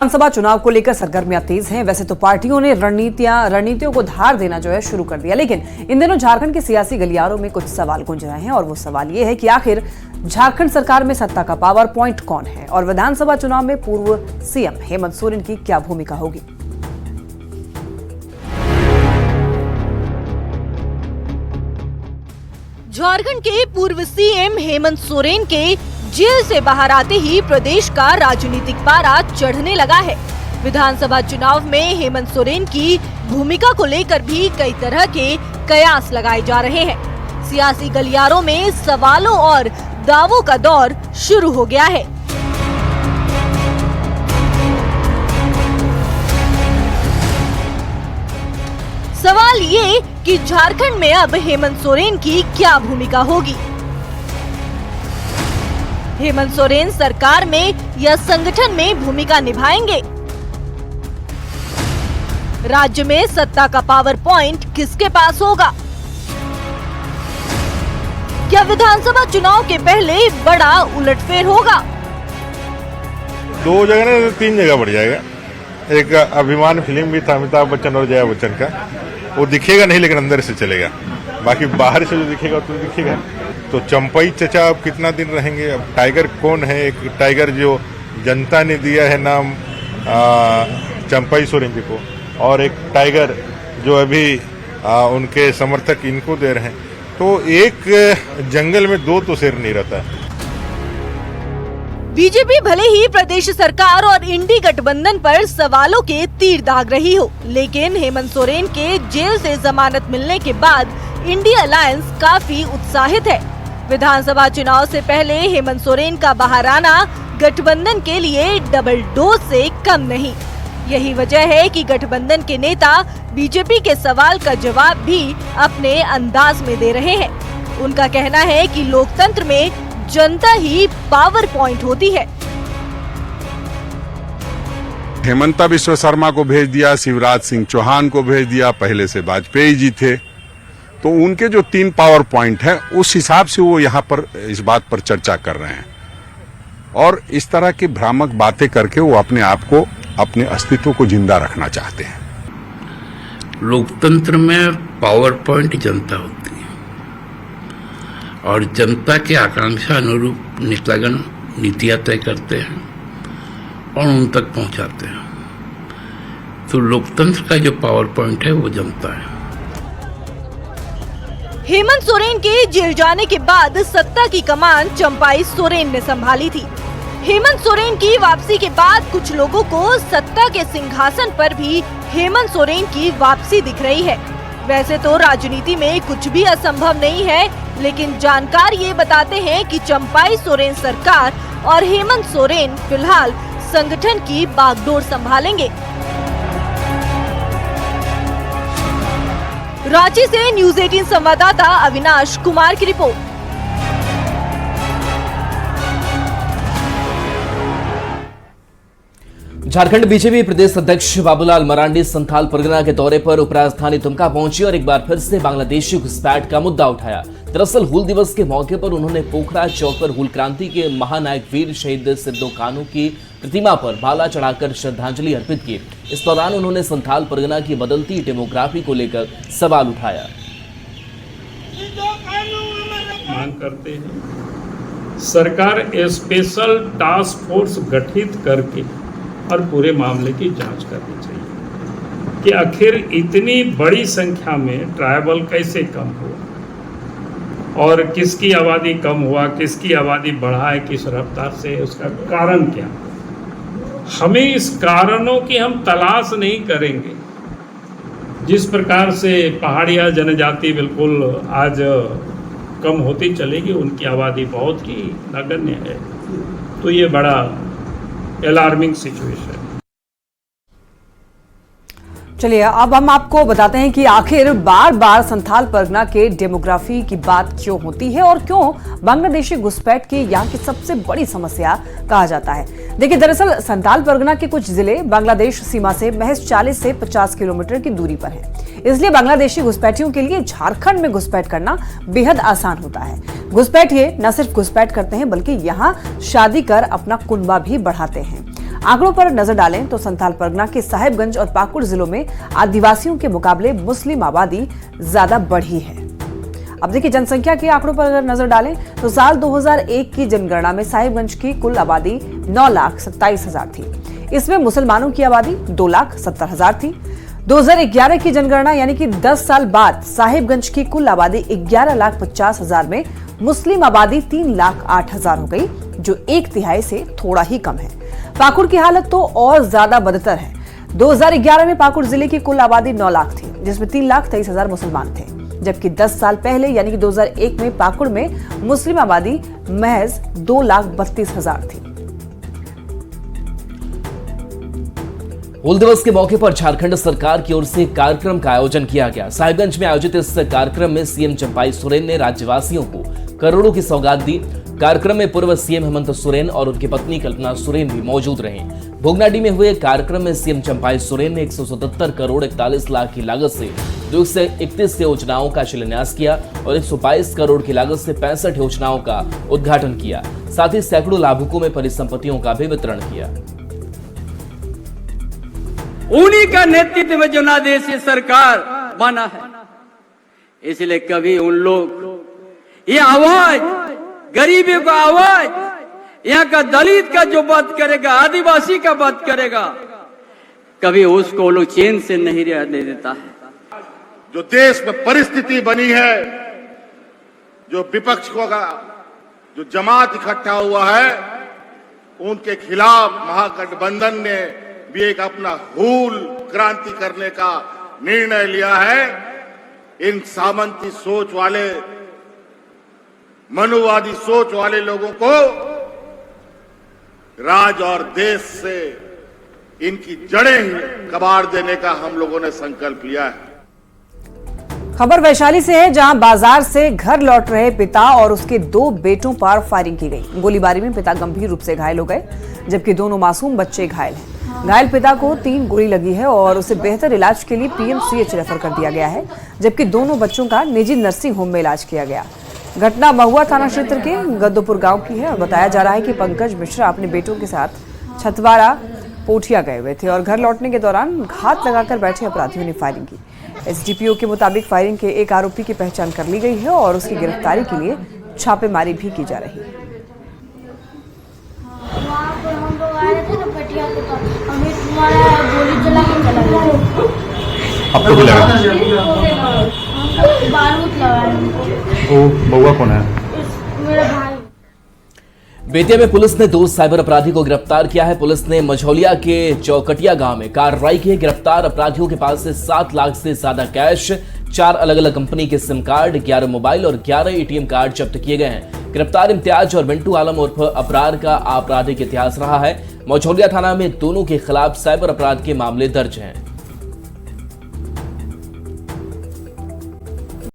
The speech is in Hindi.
विधानसभा चुनाव को लेकर सरगर्मियां तेज हैं। वैसे तो पार्टियों ने रणनीतियों को धार देना जो है शुरू कर दिया, लेकिन इन दिनों झारखंड के सियासी गलियारों में कुछ सवाल गूंज रहे हैं और वो सवाल ये है कि आखिर झारखंड सरकार में सत्ता का पावर पॉइंट कौन है और विधानसभा चुनाव में पूर्व सीएम हेमंत सोरेन की क्या भूमिका होगी। झारखंड के पूर्व सीएम हेमंत सोरेन के जेल से बाहर आते ही प्रदेश का राजनीतिक पारा चढ़ने लगा है। विधानसभा चुनाव में हेमंत सोरेन की भूमिका को लेकर भी कई तरह के कयास लगाए जा रहे हैं। सियासी गलियारों में सवालों और दावों का दौर शुरू हो गया है। सवाल ये कि झारखंड में अब हेमंत सोरेन की क्या भूमिका होगी। हेमंत सोरेन सरकार में या संगठन में भूमिका निभाएंगे। राज्य में सत्ता का पावर पॉइंट किसके पास होगा। क्या विधानसभा चुनाव के पहले बड़ा उलटफेर होगा। 2 जगह नहीं 3 जगह बढ़ जाएगा। एक अभिमान फिल्म भी था अमिताभ बच्चन और जया बच्चन का, वो दिखेगा नहीं लेकिन अंदर से चलेगा, बाकी बाहर से जो दिखेगा तो दिखेगा। तो चंपई चचा अब कितना दिन रहेंगे। अब टाइगर कौन है। एक टाइगर जो जनता ने दिया है नाम चंपई सोरेन जी को, और एक टाइगर जो अभी उनके समर्थक इनको दे रहे हैं। तो एक जंगल में 2 तो शेर नहीं रहता है। बीजेपी भले ही प्रदेश सरकार और इंडी गठबंधन पर सवालों के तीर दाग रही हो, लेकिन हेमंत सोरेन के जेल से जमानत मिलने के बाद इंडी अलायंस काफी उत्साहित है। विधानसभा चुनाव से पहले हेमंत सोरेन का बाहर आना गठबंधन के लिए डबल डोज से कम नहीं। यही वजह है कि गठबंधन के नेता बीजेपी के सवाल का जवाब भी अपने अंदाज में दे रहे हैं। उनका कहना है कि लोकतंत्र में जनता ही पावर पॉइंट होती है। हेमंता विश्व शर्मा को भेज दिया, शिवराज सिंह चौहान को भेज दिया, पहले से वाजपेयी जी थे, तो उनके जो 3 पावर पॉइंट हैं उस हिसाब से वो यहाँ पर इस बात पर चर्चा कर रहे हैं और इस तरह की भ्रामक बातें करके वो अपने आप को, अपने अस्तित्व को जिंदा रखना चाहते हैं। लोकतंत्र में पावर पॉइंट जनता होती है और जनता के आकांक्षा अनुरूप नेतागण नीतियां तय करते हैं और उन तक पहुंचाते हैं। तो लोकतंत्र का जो पावर पॉइंट है वो जनता है। हेमंत सोरेन के जेल जाने के बाद सत्ता की कमान चंपाई सोरेन ने संभाली थी। हेमंत सोरेन की वापसी के बाद कुछ लोगों को सत्ता के सिंहासन पर भी हेमंत सोरेन की वापसी दिख रही है। वैसे तो राजनीति में कुछ भी असंभव नहीं है, लेकिन जानकार ये बताते हैं कि चंपाई सोरेन सरकार और हेमंत सोरेन फिलहाल संगठन की बागडोर संभालेंगे। रांची से न्यूज़ 18 संवाददाता अविनाश कुमार की रिपोर्ट। झारखंड बीजेपी प्रदेश अध्यक्ष बाबूलाल मरांडी संथाल परगना के दौरे पर उपराजधानी दुमका पहुंचे और एक बार फिर से बांग्लादेशी घुसपैठ का मुद्दा उठाया। दरअसल हूल दिवस के मौके पर उन्होंने पोखरा चौक पर हूल क्रांति के महानायक वीर शहीद सिद्धो कान्हू की प्रतिमा पर माला चढ़ाकर श्रद्धांजलि अर्पित की। इस दौरान उन्होंने संथाल परगना की बदलती डेमोग्राफी को लेकर सवाल उठाया। मांग करते हैं सरकार स्पेशल टास्क फोर्स गठित करके और पूरे मामले की जांच करनी चाहिए कि आखिर इतनी बड़ी संख्या में ट्राइबल कैसे कम हुआ और किसकी आबादी कम हुआ, किसकी आबादी बढ़ा है, किस रफ्तार से, उसका कारण क्या। हमें इस कारणों की हम तलाश नहीं करेंगे। जिस प्रकार से पहाड़िया जनजाति बिल्कुल आज कम होती चलेगी, उनकी आबादी बहुत ही नगण्य है, तो ये बड़ा अलार्मिंग सिचुएशन। चलिए अब हम आपको बताते हैं कि आखिर बार बार संथाल परगना के डेमोग्राफी की बात क्यों होती है और क्यों बांग्लादेशी घुसपैठ की यहाँ की सबसे बड़ी समस्या कहा जाता है। देखिए, दरअसल संथाल परगना के कुछ जिले बांग्लादेश सीमा से महज 40 से 50 किलोमीटर की दूरी पर हैं। इसलिए बांग्लादेशी घुसपैठियों के लिए झारखंड में घुसपैठ करना बेहद आसान होता है। घुसपैठिए न सिर्फ घुसपैठ करते हैं बल्कि यहाँ शादी कर अपना कुनबा भी बढ़ाते हैं। आंकड़ों पर नजर डालें तो संथाल परगना के साहिबगंज और पाकुड़ जिलों में आदिवासियों के मुकाबले मुस्लिम आबादी ज्यादा बढ़ी है। अब देखिए जनसंख्या के आंकड़ों पर अगर नजर डालें तो साल 2001 की जनगणना में साहिबगंज की कुल आबादी 9,27,000 थी। इसमें मुसलमानों की आबादी 2,70,000 थी। 2011 की जनगणना यानी कि 10 साल बाद साहिबगंज की कुल आबादी 11,50,000 में मुस्लिम आबादी 3,08,000 हो गई, जो 1/3 से थोड़ा ही कम है। पाकुड़ की हालत तो और ज्यादा बदतर है। 2011 में पाकुड़ जिले की कुल आबादी 9 लाख थी, जिसमें 3,23,000 मुसलमान थे, जबकि 10 साल पहले यानी कि 2001 में पाकुड़ में मुस्लिम आबादी महज 2,32,000 थी। हूल दिवस के मौके पर झारखंड सरकार की ओर से कार्यक्रम का आयोजन किया गया। साहिबगंज में आयोजित इस कार्यक्रम में सीएम चंपाई सोरेन ने राज्यवासियों को करोड़ों की सौगात दी। कार्यक्रम में पूर्व सीएम हेमंत सोरेन और उनकी पत्नी कल्पना सोरेन भी मौजूद रहे। भोगनाडीह में हुए कार्यक्रम में सीएम चंपाई सोरेन ने 177 करोड़ 41 लाख की लागत से 231 योजनाओं का शिलान्यास किया और 122 करोड़ की लागत से 65 योजनाओं का उद्घाटन किया। साथ ही सैकड़ों लाभुकों में परिसंपत्तियों का भी वितरण किया। उन्हीं का नेतृत्व में जो नादेशी सरकार बना है, इसलिए कभी उन लोग ये आवाज, गरीबी का आवाज, यहाँ का दलित का जो बात करेगा, आदिवासी का बात करेगा, कभी उसको लोग चैन से नहीं रहने देता है। जो देश में परिस्थिति बनी है, जो विपक्ष को का जो जमात इकट्ठा हुआ है, उनके खिलाफ महागठबंधन ने भी एक अपना हूल क्रांति करने का निर्णय लिया है। इन सामंती सोच वाले, मनुवादी सोच वाले लोगों को राज और देश से इनकी जड़ें ही कबाड़ देने का हम लोगों ने संकल्प लिया है। खबर वैशाली से है, जहां बाजार से घर लौट रहे पिता और उसके 2 बेटों पर फायरिंग की गई। गोलीबारी में पिता गंभीर रूप से घायल हो गए, जबकि दोनों मासूम बच्चे घायल हैं। घायल पिता को 3 गोली लगी है और उसे बेहतर इलाज के लिए पीएमसीएच रेफर कर दिया गया है, जबकि दोनों बच्चों का निजी नर्सिंग होम में इलाज किया गया। घटना महुआ थाना क्षेत्र के गद्दोपुर गांव की है और बताया जा रहा है कि पंकज मिश्रा अपने बेटों के साथ छतवाड़ा पोठिया गए हुए थे और घर लौटने के दौरान घात लगाकर बैठे अपराधियों ने फायरिंग की। एसडीपीओ के मुताबिक फायरिंग के एक आरोपी की पहचान कर ली गई है और उसकी गिरफ्तारी के लिए छापेमारी भी की जा रही है। वहाँ पर हम लोग आए थे ना पटिया के, तो हमें तुम्हारा गोली चला के चला गया। आपको भी लगा? बारूद लगा। वो बउआ कौन है? मेरा भाई। बेतिया में पुलिस ने 2 साइबर अपराधी को गिरफ्तार किया है। पुलिस ने मझौलिया के चौकटिया गांव में कार्रवाई की है। गिरफ्तार अपराधियों के पास से 7 लाख से ज्यादा कैश, 4 अलग अलग कंपनी के सिम कार्ड, 11 मोबाइल और 11 एटीएम कार्ड जब्त किए गए हैं। गिरफ्तार इम्तियाज और मिंटू आलम उर्फ अबरार का आपराधिक इतिहास रहा है। मझौलिया थाना में दोनों के खिलाफ साइबर अपराध के मामले दर्ज हैं।